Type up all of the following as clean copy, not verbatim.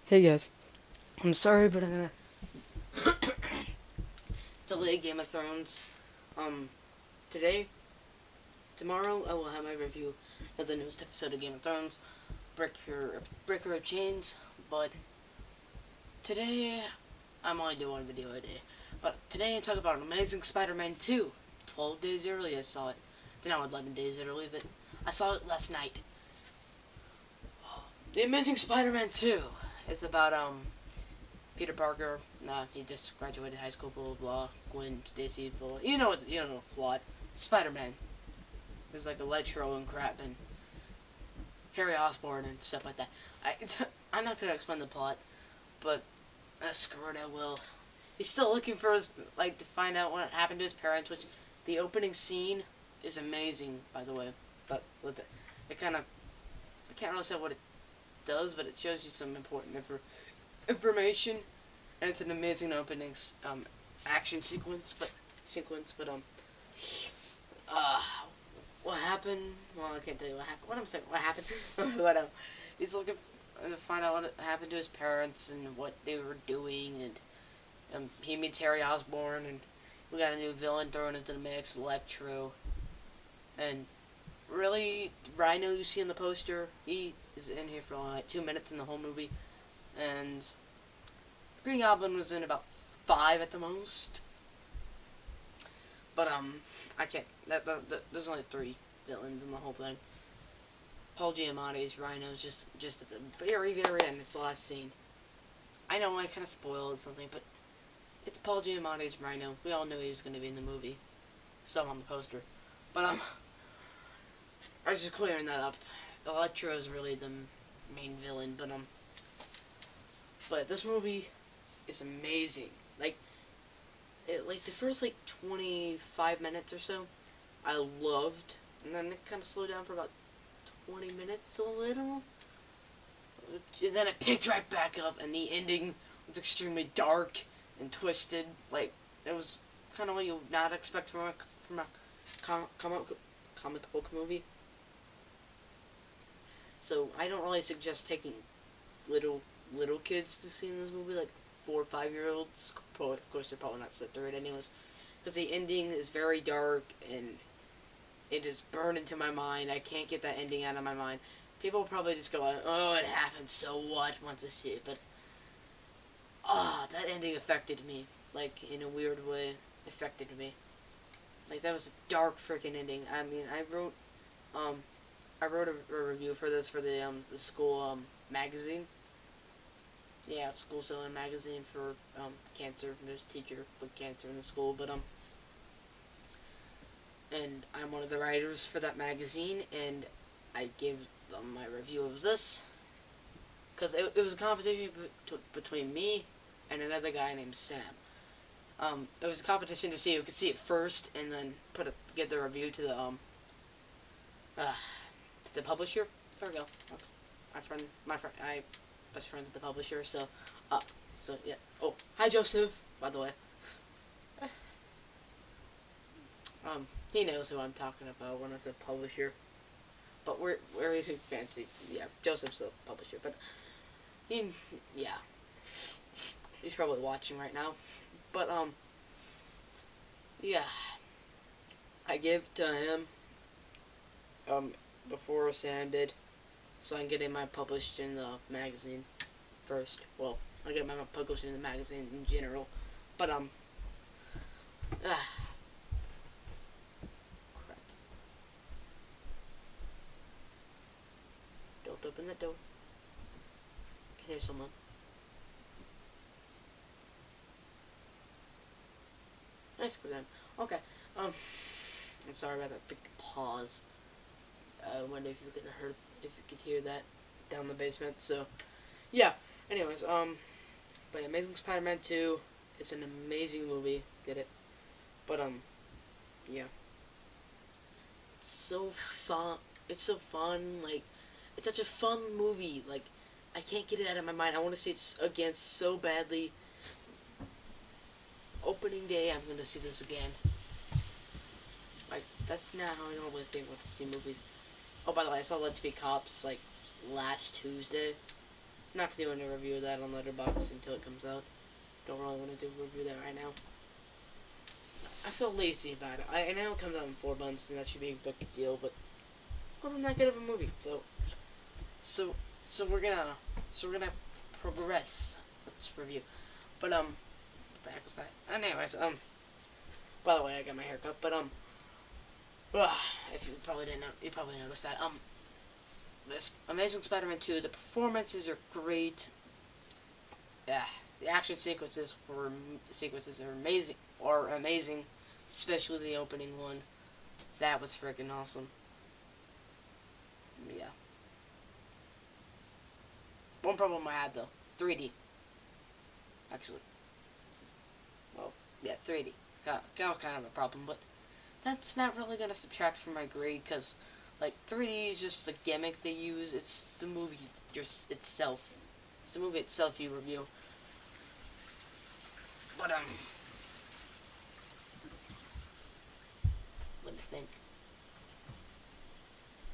Hey guys, I'm sorry, but I'm gonna delay Game of Thrones. Um, today, tomorrow, I will have my review of the newest episode of Game of Thrones, Breaker of Chains. But today, I'm only doing one video a day. But today, I'm talking about Amazing Spider-Man 2. 12 days early, I saw it. It's now 11 days early, but I saw it last night. The Amazing Spider-Man 2 is about Peter Parker, he just graduated high school, blah blah blah. Gwen Stacy, blah, blah. You know what? Spider-Man. There's like Electro and crap and Harry Osborn and stuff like that. I'm not gonna explain the plot, but screw it, I will. He's still looking for his, to find out what happened to his parents, which the opening scene is amazing, by the way. But with it kind of, I can't really say what it does, but it shows you some important information. And it's an amazing opening action sequence, but what happened? Well, I can't tell you what happened. What I'm saying, what happened? But he's looking to find out what happened to his parents and what they were doing, and he meets Harry Osborn, and we got a new villain thrown into the mix, Electro, and really, Rhino you see in the poster, he is in here for like 2 minutes in the whole movie, and Green Goblin was in about 5 at the most. But I can't. There's only 3 villains in the whole thing. Paul Giamatti's Rhino's just at the very end. It's the last scene. I know I kind of spoiled something, but it's Paul Giamatti's Rhino. We all knew he was going to be in the movie. So on the poster. But I was just clearing that up. Electro is really the main villain, but this movie is amazing. Like the first 25 minutes or so, I loved, and then it kind of slowed down for about 20 minutes a little. And then it picked right back up, and the ending was extremely dark and twisted. Like it was kind of what you would not expect from a comic book movie. So I don't really suggest taking little kids to see this movie, like 4 or 5-year-olds. Of course, they're probably not set through it anyways, because the ending is very dark and it is burned into my mind. I can't get that ending out of my mind. People will probably just go, "Oh, it happened. So what?" once they see it, but that ending affected me, like in a weird way. Affected me. Like that was a dark freaking ending. I mean, I wrote a review for this for the school magazine. Yeah, school selling magazine for cancer. There's a teacher with cancer in the school, but and I'm one of the writers for that magazine, and I gave them my review of this because it was a competition between me and another guy named Sam. It was a competition to see who could see it first, and then get the review to the publisher. There we go. My friend, I best friends with the publisher. So yeah. Oh, hi Joseph. By the way, he knows who I'm talking about when I said publisher. But we're using fancy. Yeah, Joseph's the publisher. But yeah, he's probably watching right now. But yeah, I gave to him before Sam did, so I can get mine published in the magazine first. Well, I get mine published in the magazine in general, but crap. Don't open that door. I can hear someone. Nice for them. Okay. I'm sorry about that big pause. I wonder if you could hear that down the basement. So, yeah. Anyways, but Amazing Spider-Man 2 is an amazing movie. Get it? But yeah. It's so fun. It's so fun. Like, it's such a fun movie. Like, I can't get it out of my mind. I want to see it again so badly. Opening day, I'm gonna see this again. Like, that's not how I normally think when to see movies. Oh, by the way, I saw Let to Be Cops, last Tuesday. not doing a review of that on Letterboxd until it comes out. Don't really want to do a review of that right now. I feel lazy about it. I know it comes out in 4 months, and that should be a big deal, but it wasn't that good of a movie. So we're gonna progress with this review. But what the heck was that? Anyways, by the way, I got my hair cut. But if you probably didn't know, you probably noticed that. This Amazing Spider-Man 2, the performances are great. Yeah, the action sequences are amazing, especially the opening one. That was freaking awesome. Yeah. One problem I had though, 3D. Actually, well, yeah, 3D. Got kind of a problem, but that's not really gonna subtract from my grade, because like 3D is just the gimmick they use. It's the movie itself. It's the movie itself you review. But let me think.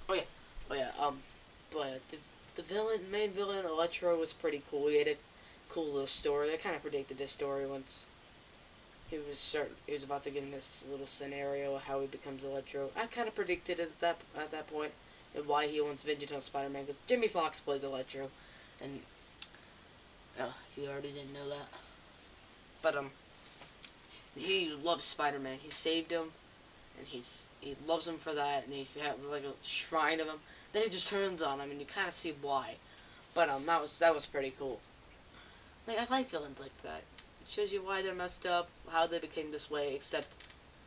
Oh yeah. But the main villain, Electro, was pretty cool. He had a cool little story. I kind of predicted this story once he was about to get in this little scenario how he becomes Electro. I kind of predicted it at that point, and why he wants vengeance on Spider-Man, because Jimmy Fox plays Electro, and you already didn't know that. But he loves Spider-Man. He saved him, and he loves him for that, and he has like a shrine of him. Then he just turns on him, and you kind of see why. But that was pretty cool. Like, I like villains like that. It shows you why they're messed up, how they became this way, except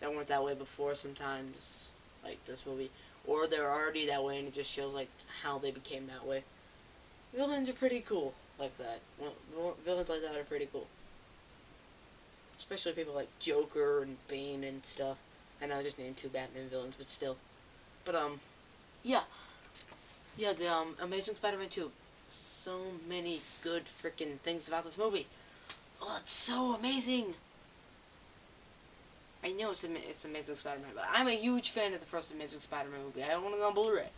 they weren't that way before sometimes, like this movie. Or they're already that way, and it just shows like how they became that way. Villains are pretty cool like that. Villains like that are pretty cool. Especially people like Joker and Bane and stuff. I know I just named 2 Batman villains, but still. But yeah. Yeah, the Amazing Spider-Man 2. So many good freaking things about this movie. Oh, it's so amazing. I know it's Amazing Spider-Man, but I'm a huge fan of the first Amazing Spider-Man movie. I own it on Blu-ray.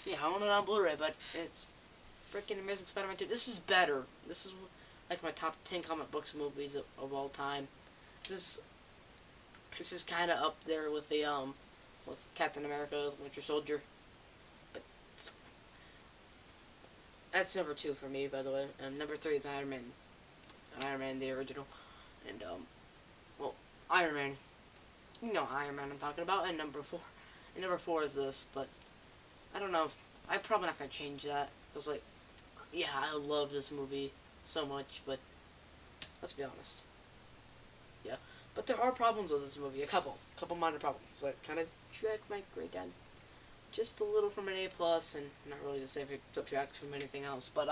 Yeah, I own it on Blu-ray, but it's freaking Amazing Spider-Man 2. This is better. This is like my top 10 comic books movies of all time. This is kind of up there with the with Captain America, Winter Soldier. But that's number 2 for me, by the way. And number 3 is Iron Man. Iron Man, the original. And well, Iron Man. You know Iron Man I'm talking about. And number 4. And number 4 is this, but I don't know. I'm probably not gonna change that. Cause like, yeah, I love this movie so much, but let's be honest. Yeah, but there are problems with this movie. A couple minor problems that kind of drag my grade down just a little from an A+, and not really to say if it subtracts from anything else. But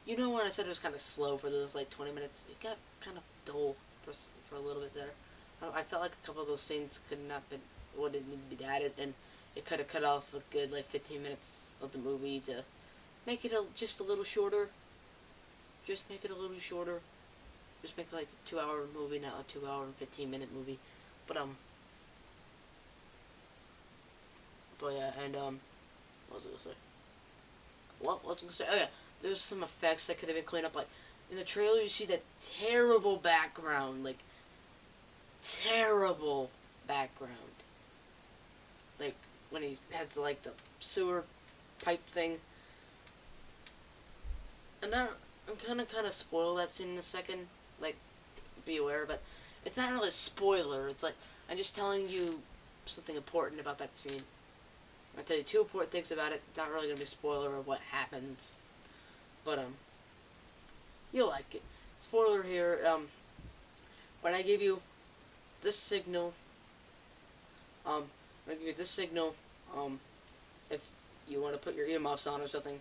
you know when I said it was kind of slow for those like 20 minutes, it got kind of dull for a little bit there. I felt like a couple of those scenes wouldn't need to be added, and it could have cut off a good like 15 minutes of the movie to make it just a little shorter. Just make it a little shorter. Just make it like a 2-hour movie, not a 2-hour and 15-minute movie. But yeah, and what was I gonna say? What was I gonna say? Oh yeah, there's some effects that could have been cleaned up. Like in the trailer, you see that terrible background, like terrible background. Like when he has like the sewer pipe thing. And now I'm gonna kind of spoil that scene in a second. Like, be aware, but it's not really a spoiler. It's like I'm just telling you something important about that scene. I'll tell you 2 important things about it. It's not really gonna be a spoiler of what happens, but you'll like it. Spoiler here. When I give you this signal, if you want to put your earmuffs on or something.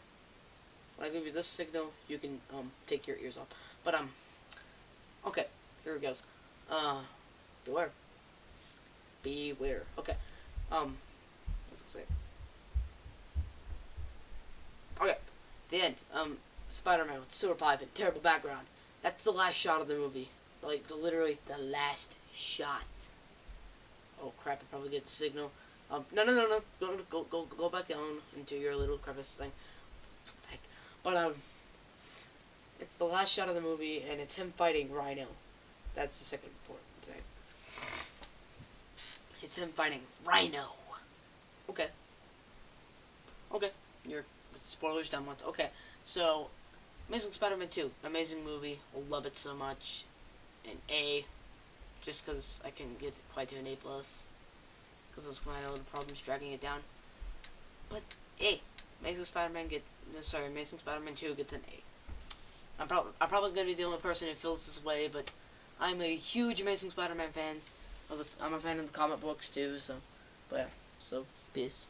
When I give you this signal, you can take your ears off. But okay, here it goes. Beware. Beware. Okay. What's it say? Okay. The end. Spider-Man with sewer pipe and terrible background. That's the last shot of the movie. Like literally the last shot. Oh crap! I probably get the signal. No. Go back down into your little crevice thing. Heck. But it's the last shot of the movie, and it's him fighting Rhino. That's the second important thing. It's him fighting Rhino. Okay. Okay. Your spoilers done with. Okay. So, Amazing Spider-Man 2. Amazing movie. I love it so much. An A. Just because I couldn't get quite to an A+. Because I was having a little problems dragging it down. But, A. Amazing Spider-Man 2 gets an A. I'm probably going to be the only person who feels this way, but I'm a huge Amazing Spider-Man fan. I'm a fan of the comic books too, so, but yeah, so, peace.